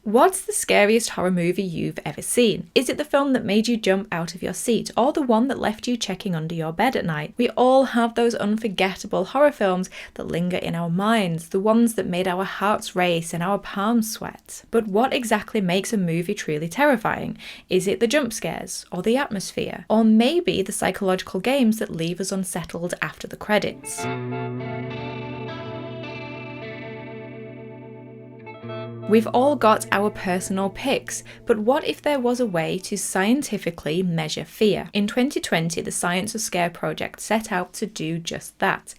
What's the scariest horror movie you've ever seen? Is it the film that made you jump out of your seat, or the one that left you checking under your bed at night? We all have those unforgettable horror films that linger in our minds, the ones that made our hearts race and our palms sweat. But what exactly makes a movie truly terrifying? Is it the jump scares, or the atmosphere, or maybe the psychological games that leave us unsettled after the credits? We've all got our personal picks, but what if there was a way to scientifically measure fear? In 2020, the Science of Scare project set out to do just that,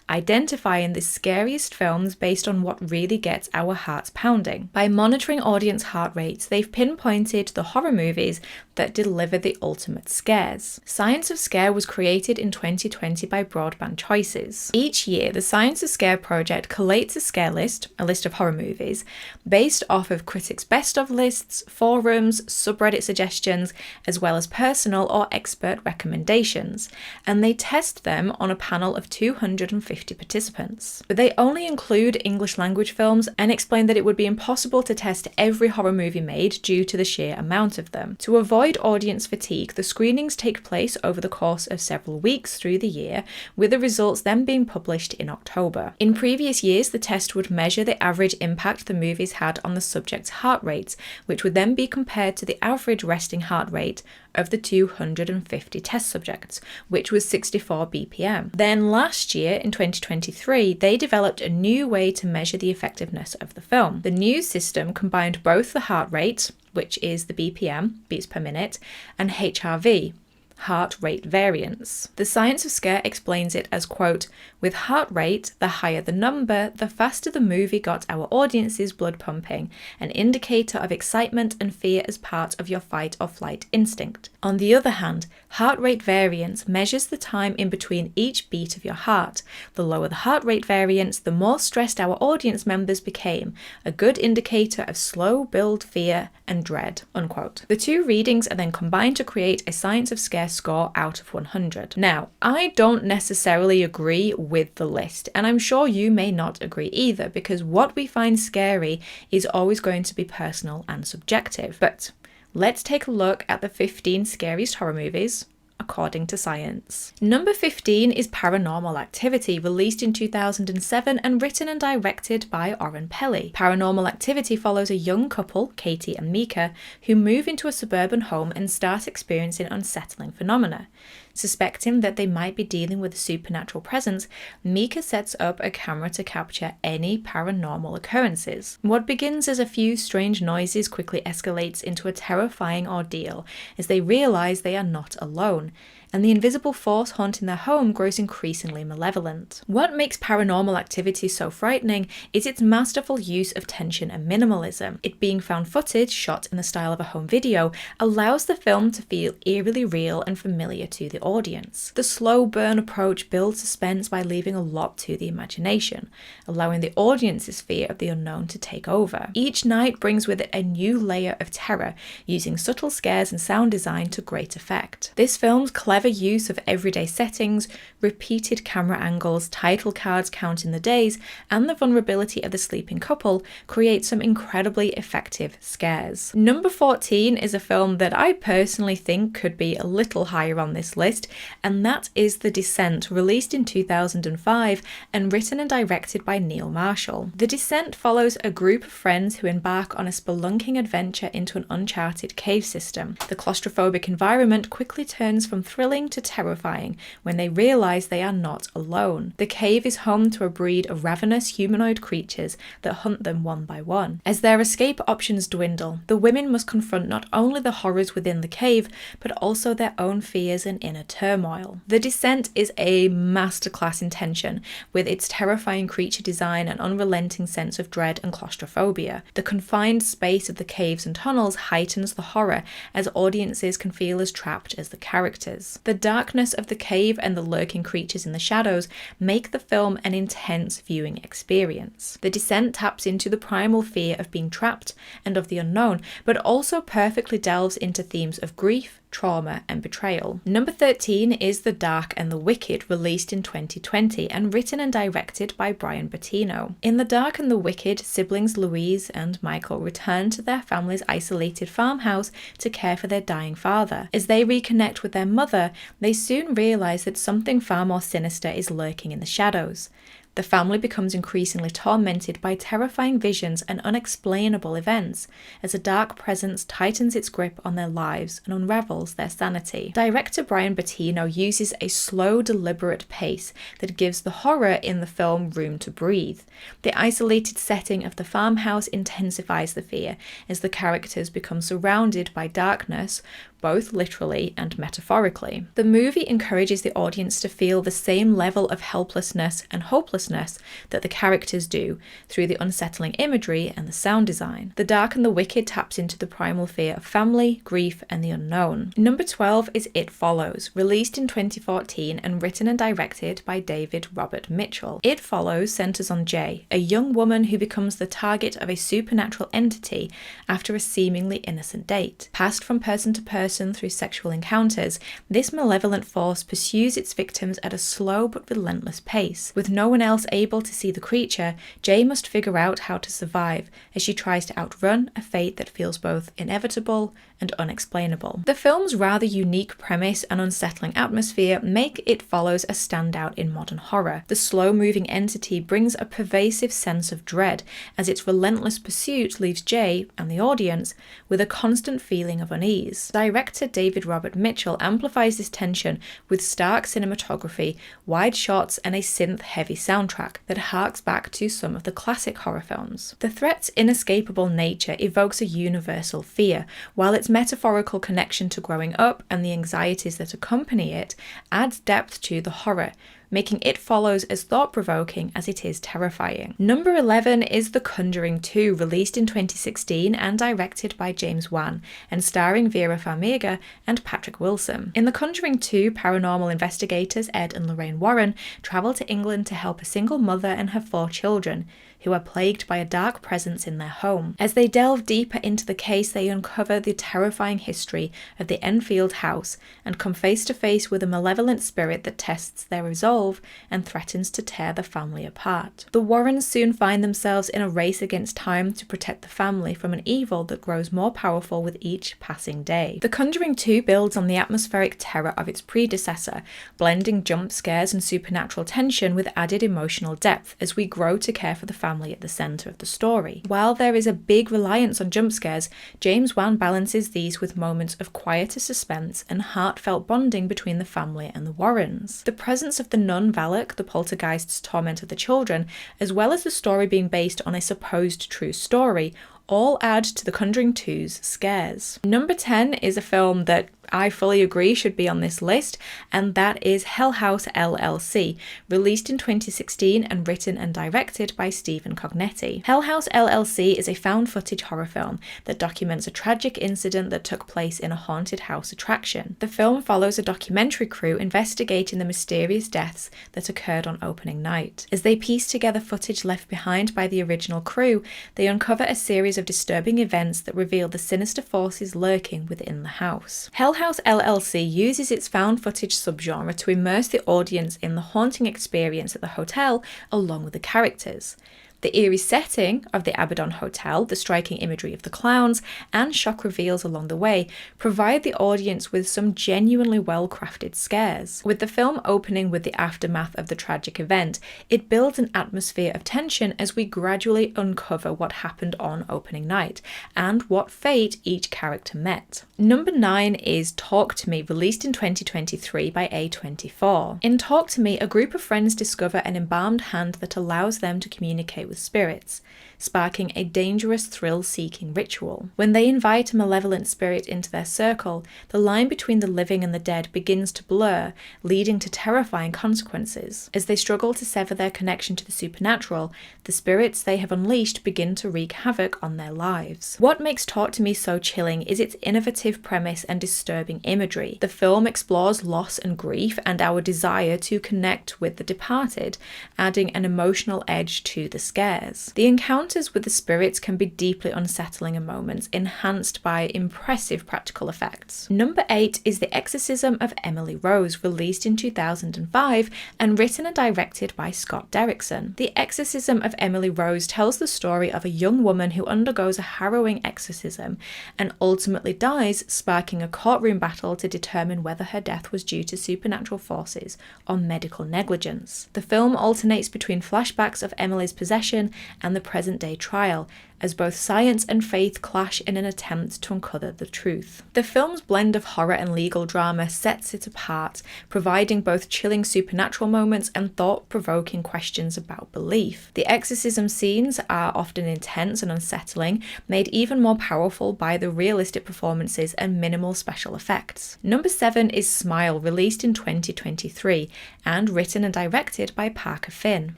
identifying the scariest films based on what really gets our hearts pounding. By monitoring audience heart rates, they've pinpointed the horror movies that deliver the ultimate scares. Science of Scare was created in 2020 by Broadband Choices. Each year, the Science of Scare project collates a scare list, a list of horror movies, based off of critics' best of lists, forums, subreddit suggestions, as well as personal or expert recommendations, and they test them on a panel of 250 participants. But they only include English language films and explain that it would be impossible to test every horror movie made due to the sheer amount of them. To avoid audience fatigue, the screenings take place over the course of several weeks through the year, with the results then being published in October. In previous years, the test would measure the average impact the movies had on the subject's heart rates, which would then be compared to the average resting heart rate of the 250 test subjects, which was 64 BPM. Then last year, in 2023, they developed a new way to measure the effectiveness of the film. The new system combined both the heart rate, which is the BPM, beats per minute, and HRV, heart rate variance. The Science of Scare explains it as, quote, "With heart rate, the higher the number, the faster the movie got our audience's blood pumping, an indicator of excitement and fear as part of your fight or flight instinct. On the other hand, heart rate variance measures the time in between each beat of your heart. The lower the heart rate variance, the more stressed our audience members became, a good indicator of slow build fear and dread," unquote. The two readings are then combined to create a Science of Scare score out of 100. Now, I don't necessarily agree with the list, and I'm sure you may not agree either, because what we find scary is always going to be personal and subjective. But let's take a look at the 15 scariest horror movies according to science. Number 15 is Paranormal Activity, released in 2007 and written and directed by Oren Peli. Paranormal Activity follows a young couple, Katie and Mika, who move into a suburban home and start experiencing unsettling phenomena. Suspecting that they might be dealing with a supernatural presence, Mika sets up a camera to capture any paranormal occurrences. What begins as a few strange noises quickly escalates into a terrifying ordeal as they realize they are not alone, and the invisible force haunting their home grows increasingly malevolent. What makes Paranormal Activity so frightening is its masterful use of tension and minimalism. It being found footage shot in the style of a home video allows the film to feel eerily real and familiar to the audience. The slow burn approach builds suspense by leaving a lot to the imagination, allowing the audience's fear of the unknown to take over. Each night brings with it a new layer of terror, using subtle scares and sound design to great effect. This film's clever use of everyday settings, repeated camera angles, title cards counting the days, and the vulnerability of the sleeping couple create some incredibly effective scares. Number 14 is a film that I personally think could be a little higher on this list, and that is The Descent, released in 2005 and written and directed by Neil Marshall. The Descent follows a group of friends who embark on a spelunking adventure into an uncharted cave system. The claustrophobic environment quickly turns from thrilling to terrifying when they realize they are not alone. The cave is home to a breed of ravenous humanoid creatures that hunt them one by one. As their escape options dwindle, the women must confront not only the horrors within the cave, but also their own fears and inner turmoil. The Descent is a masterclass in tension, with its terrifying creature design and unrelenting sense of dread and claustrophobia. The confined space of the caves and tunnels heightens the horror, as audiences can feel as trapped as the characters. The darkness of the cave and the lurking creatures in the shadows make the film an intense viewing experience. The Descent taps into the primal fear of being trapped and of the unknown, but also perfectly delves into themes of grief, trauma, and betrayal. Number 13 is The Dark and the Wicked, released in 2020 and written and directed by Brian Bettino. In The Dark and the Wicked, siblings Louise and Michael return to their family's isolated farmhouse to care for their dying father. As they reconnect with their mother, they soon realize that something far more sinister is lurking in the shadows. The family becomes increasingly tormented by terrifying visions and unexplainable events as a dark presence tightens its grip on their lives and unravels their sanity. Director Brian Bettino uses a slow, deliberate pace that gives the horror in the film room to breathe. The isolated setting of the farmhouse intensifies the fear as the characters become surrounded by darkness, both literally and metaphorically. The movie encourages the audience to feel the same level of helplessness and hopelessness that the characters do through the unsettling imagery and the sound design. The Dark and the Wicked taps into the primal fear of family, grief, and the unknown. Number 12 is It Follows, released in 2014 and written and directed by David Robert Mitchell. It Follows centers on Jay, a young woman who becomes the target of a supernatural entity after a seemingly innocent date. Passed from person to person through sexual encounters, this malevolent force pursues its victims at a slow but relentless pace. With no one else able to see the creature, Jay must figure out how to survive as she tries to outrun a fate that feels both inevitable and unexplainable. The film's rather unique premise and unsettling atmosphere make It Follows a standout in modern horror. The slow-moving entity brings a pervasive sense of dread as its relentless pursuit leaves Jay and the audience with a constant feeling of unease. Director David Robert Mitchell amplifies this tension with stark cinematography, wide shots, and a synth-heavy soundtrack that harks back to some of the classic horror films. The threat's inescapable nature evokes a universal fear, while its metaphorical connection to growing up and the anxieties that accompany it adds depth to the horror, making It Follows as thought-provoking as it is terrifying. Number 11 is The Conjuring 2, released in 2016 and directed by James Wan, and starring Vera Farmiga and Patrick Wilson. In The Conjuring 2, paranormal investigators Ed and Lorraine Warren travel to England to help a single mother and her 4 children, who are plagued by a dark presence in their home. As they delve deeper into the case, they uncover the terrifying history of the Enfield house and come face to face with a malevolent spirit that tests their resolve and threatens to tear the family apart. The Warrens soon find themselves in a race against time to protect the family from an evil that grows more powerful with each passing day. The Conjuring 2 builds on the atmospheric terror of its predecessor, blending jump scares and supernatural tension with added emotional depth as we grow to care for the family at the centre of the story. While there is a big reliance on jump scares, James Wan balances these with moments of quieter suspense and heartfelt bonding between the family and the Warrens. The presence of the nun Valak, the poltergeist's torment of the children, as well as the story being based on a supposed true story, all add to The Conjuring 2's scares. Number 10 is a film that I fully agree should be on this list, and that is Hell House LLC, released in 2016 and written and directed by Stephen Cognetti. Hell House LLC is a found footage horror film that documents a tragic incident that took place in a haunted house attraction. The film follows a documentary crew investigating the mysterious deaths that occurred on opening night. As they piece together footage left behind by the original crew, they uncover a series of disturbing events that reveal the sinister forces lurking within the house. Hell House LLC uses its found footage subgenre to immerse the audience in the haunting experience at the hotel along with the characters. The eerie setting of the Abaddon Hotel, the striking imagery of the clowns, and shock reveals along the way provide the audience with some genuinely well-crafted scares. With the film opening with the aftermath of the tragic event, it builds an atmosphere of tension as we gradually uncover what happened on opening night and what fate each character met. Number 9 is Talk to Me, released in 2023 by A24. In Talk to Me, a group of friends discover an embalmed hand that allows them to communicate with spirits, sparking a dangerous thrill-seeking ritual. When they invite a malevolent spirit into their circle, the line between the living and the dead begins to blur, leading to terrifying consequences. As they struggle to sever their connection to the supernatural, the spirits they have unleashed begin to wreak havoc on their lives. What makes Talk to Me so chilling is its innovative premise and disturbing imagery. The film explores loss and grief and our desire to connect with the departed, adding an emotional edge to the scares. The encounter encounters with the spirits can be deeply unsettling in moments, enhanced by impressive practical effects. Number 8 is The Exorcism of Emily Rose, released in 2005 and written and directed by Scott Derrickson. The Exorcism of Emily Rose tells the story of a young woman who undergoes a harrowing exorcism and ultimately dies, sparking a courtroom battle to determine whether her death was due to supernatural forces or medical negligence. The film alternates between flashbacks of Emily's possession and the present-day trial, as both science and faith clash in an attempt to uncover the truth. The film's blend of horror and legal drama sets it apart, providing both chilling supernatural moments and thought-provoking questions about belief. The exorcism scenes are often intense and unsettling, made even more powerful by the realistic performances and minimal special effects. Number 7 is Smile, released in 2023 and written and directed by Parker Finn.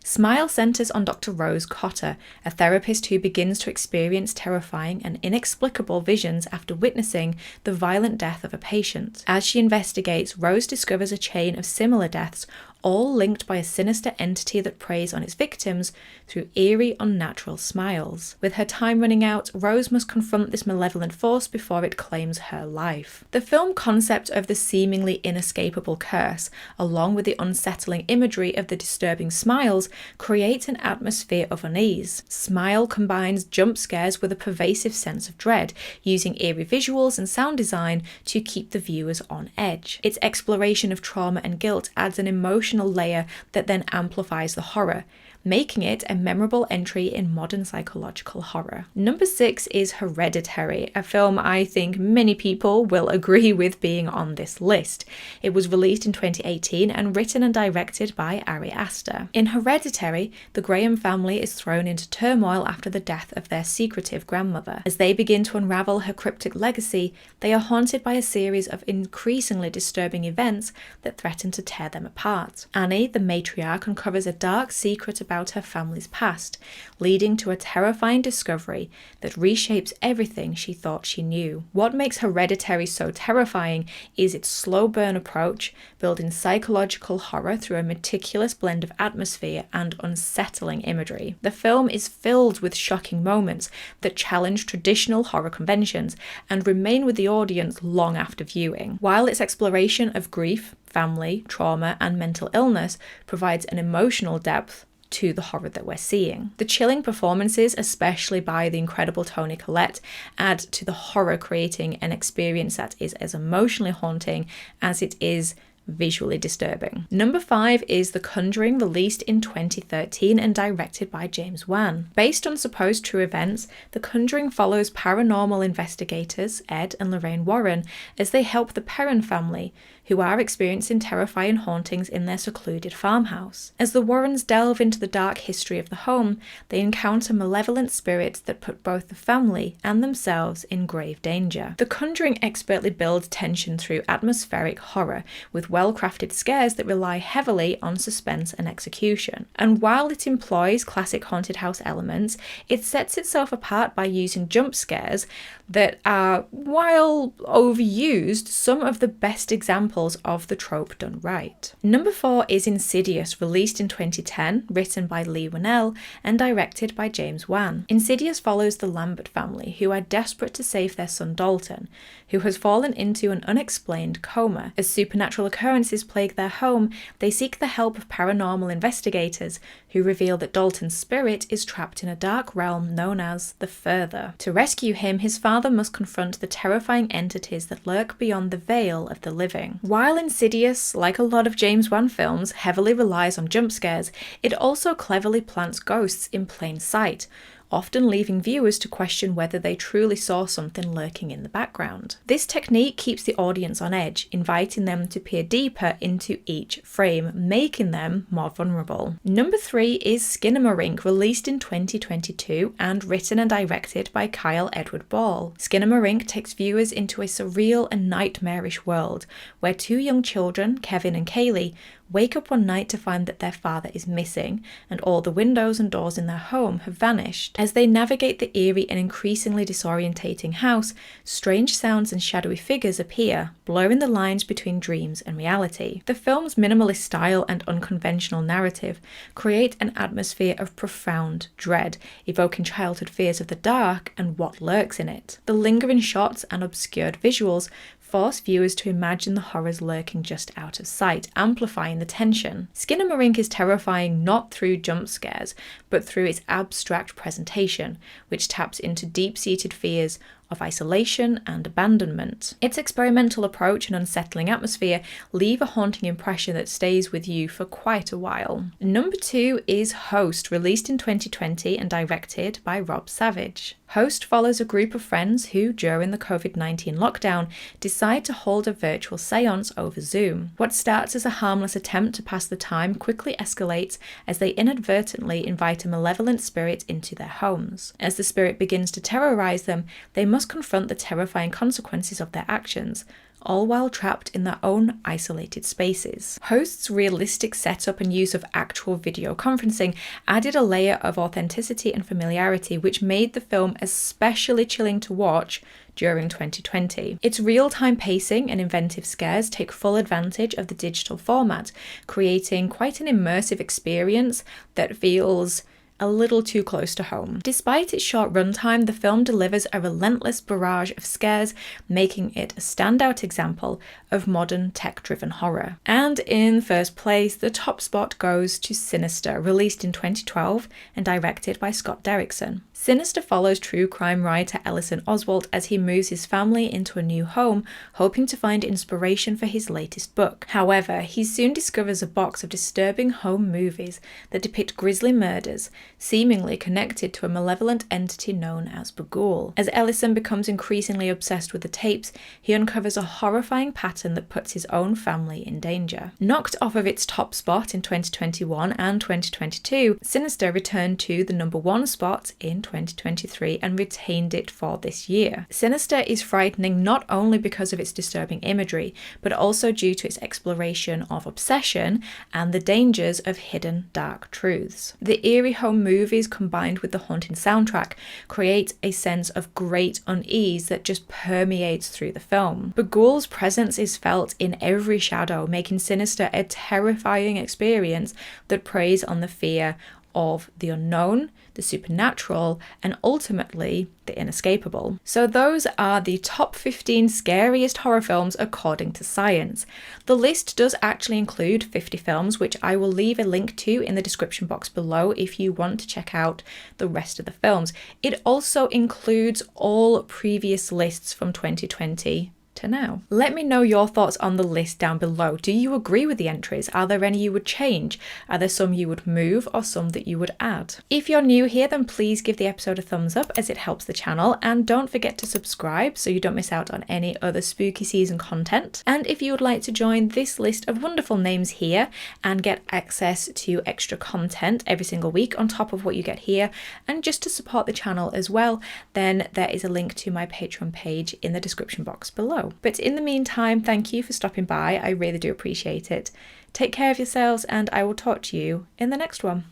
Smile centers on Dr. Rose Cotter, a therapist who begins to experience terrifying and inexplicable visions after witnessing the violent death of a patient. As she investigates, Rose discovers a chain of similar deaths, all linked by a sinister entity that preys on its victims through eerie, unnatural smiles. With her time running out, Rose must confront this malevolent force before it claims her life. The film concept of the seemingly inescapable curse, along with the unsettling imagery of the disturbing smiles, creates an atmosphere of unease. Smile combines jump scares with a pervasive sense of dread, using eerie visuals and sound design to keep the viewers on edge. Its exploration of trauma and guilt adds an emotional layer that then amplifies the horror, making it a memorable entry in modern psychological horror. Number 6 is Hereditary, a film I think many people will agree with being on this list. It was released in 2018 and written and directed by Ari Aster. In Hereditary, the Graham family is thrown into turmoil after the death of their secretive grandmother. As they begin to unravel her cryptic legacy, they are haunted by a series of increasingly disturbing events that threaten to tear them apart. Annie, the matriarch, uncovers a dark secret about her family's past, leading to a terrifying discovery that reshapes everything she thought she knew. What makes Hereditary so terrifying is its slow burn approach, building psychological horror through a meticulous blend of atmosphere and unsettling imagery. The film is filled with shocking moments that challenge traditional horror conventions and remain with the audience long after viewing. While its exploration of grief, family, trauma, and mental illness provides an emotional depth to the horror that we're seeing. The chilling performances, especially by the incredible Toni Collette, add to the horror, creating an experience that is as emotionally haunting as it is visually disturbing. Number 5 is The Conjuring, released in 2013 and directed by James Wan. Based on supposed true events, The Conjuring follows paranormal investigators Ed and Lorraine Warren as they help the Perron family, who are experiencing terrifying hauntings in their secluded farmhouse. As the Warrens delve into the dark history of the home, they encounter malevolent spirits that put both the family and themselves in grave danger. The Conjuring expertly builds tension through atmospheric horror, with well-crafted scares that rely heavily on suspense and execution. And while it employs classic haunted house elements, it sets itself apart by using jump scares that are, while overused, some of the best examples of the trope done right. Number 4 is Insidious, released in 2010, written by Lee Winnell and directed by James Wan. Insidious follows the Lambert family, who are desperate to save their son Dalton, who has fallen into an unexplained coma. As supernatural occurrences plague their home, they seek the help of paranormal investigators who reveal that Dalton's spirit is trapped in a dark realm known as the Further. To rescue him, his father must confront the terrifying entities that lurk beyond the veil of the living. While Insidious, like a lot of James Wan films, heavily relies on jump scares, it also cleverly plants ghosts in plain sight, often leaving viewers to question whether they truly saw something lurking in the background. This technique keeps the audience on edge, inviting them to peer deeper into each frame, making them more vulnerable. Number 3 is Skinamarink, released in 2022 and written and directed by Kyle Edward Ball. Skinamarink takes viewers into a surreal and nightmarish world, where 2 young children, Kevin and Kaylee, wake up one night to find that their father is missing and all the windows and doors in their home have vanished. As they navigate the eerie and increasingly disorientating house, strange sounds and shadowy figures appear, blurring the lines between dreams and reality. The film's minimalist style and unconventional narrative create an atmosphere of profound dread, evoking childhood fears of the dark and what lurks in it. The lingering shots and obscured visuals force viewers to imagine the horrors lurking just out of sight, amplifying the tension. Skinamarink is terrifying not through jump scares, but through its abstract presentation, which taps into deep-seated fears of isolation and abandonment. Its experimental approach and unsettling atmosphere leave a haunting impression that stays with you for quite a while. Number 2 is Host, released in 2020 and directed by Rob Savage. Host follows a group of friends who, during the COVID-19 lockdown, decide to hold a virtual seance over Zoom. What starts as a harmless attempt to pass the time quickly escalates as they inadvertently invite a malevolent spirit into their homes. As the spirit begins to terrorize them, they must confront the terrifying consequences of their actions, all while trapped in their own isolated spaces. Host's realistic setup and use of actual video conferencing added a layer of authenticity and familiarity, which made the film especially chilling to watch during 2020. Its real-time pacing and inventive scares take full advantage of the digital format, creating quite an immersive experience that feels a little too close to home. Despite its short runtime, the film delivers a relentless barrage of scares, making it a standout example of modern tech-driven horror. And in first place, the top spot goes to Sinister, released in 2012 and directed by Scott Derrickson. Sinister follows true crime writer Ellison Oswalt as he moves his family into a new home, hoping to find inspiration for his latest book. However, he soon discovers a box of disturbing home movies that depict grisly murders, seemingly connected to a malevolent entity known as Bughuul. As Ellison becomes increasingly obsessed with the tapes, he uncovers a horrifying pattern that puts his own family in danger. Knocked off of its top spot in 2021 and 2022, Sinister returned to the number 1 spot in 2023 and retained it for this year. Sinister is frightening not only because of its disturbing imagery, but also due to its exploration of obsession and the dangers of hidden dark truths. The eerie home movies combined with the haunting soundtrack create a sense of great unease that just permeates through the film. Bughuul's presence is felt in every shadow, making Sinister a terrifying experience that preys on the fear of the unknown, the supernatural, and ultimately the inescapable. So those are the top 15 scariest horror films according to science. The list does actually include 50 films, which I will leave a link to in the description box below if you want to check out the rest of the films. It also includes all previous lists from 2020 to now. Let me know your thoughts on the list down below. Do you agree with the entries? Are there any you would change? Are there some you would move or some that you would add? If you're new here, then please give the episode a thumbs up as it helps the channel, and don't forget to subscribe so you don't miss out on any other spooky season content. And if you would like to join this list of wonderful names here and get access to extra content every single week on top of what you get here, and just to support the channel as well, then there is a link to my Patreon page in the description box below. But in the meantime, thank you for stopping by. I really do appreciate it. Take care of yourselves, and I will talk to you in the next one.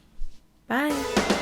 Bye.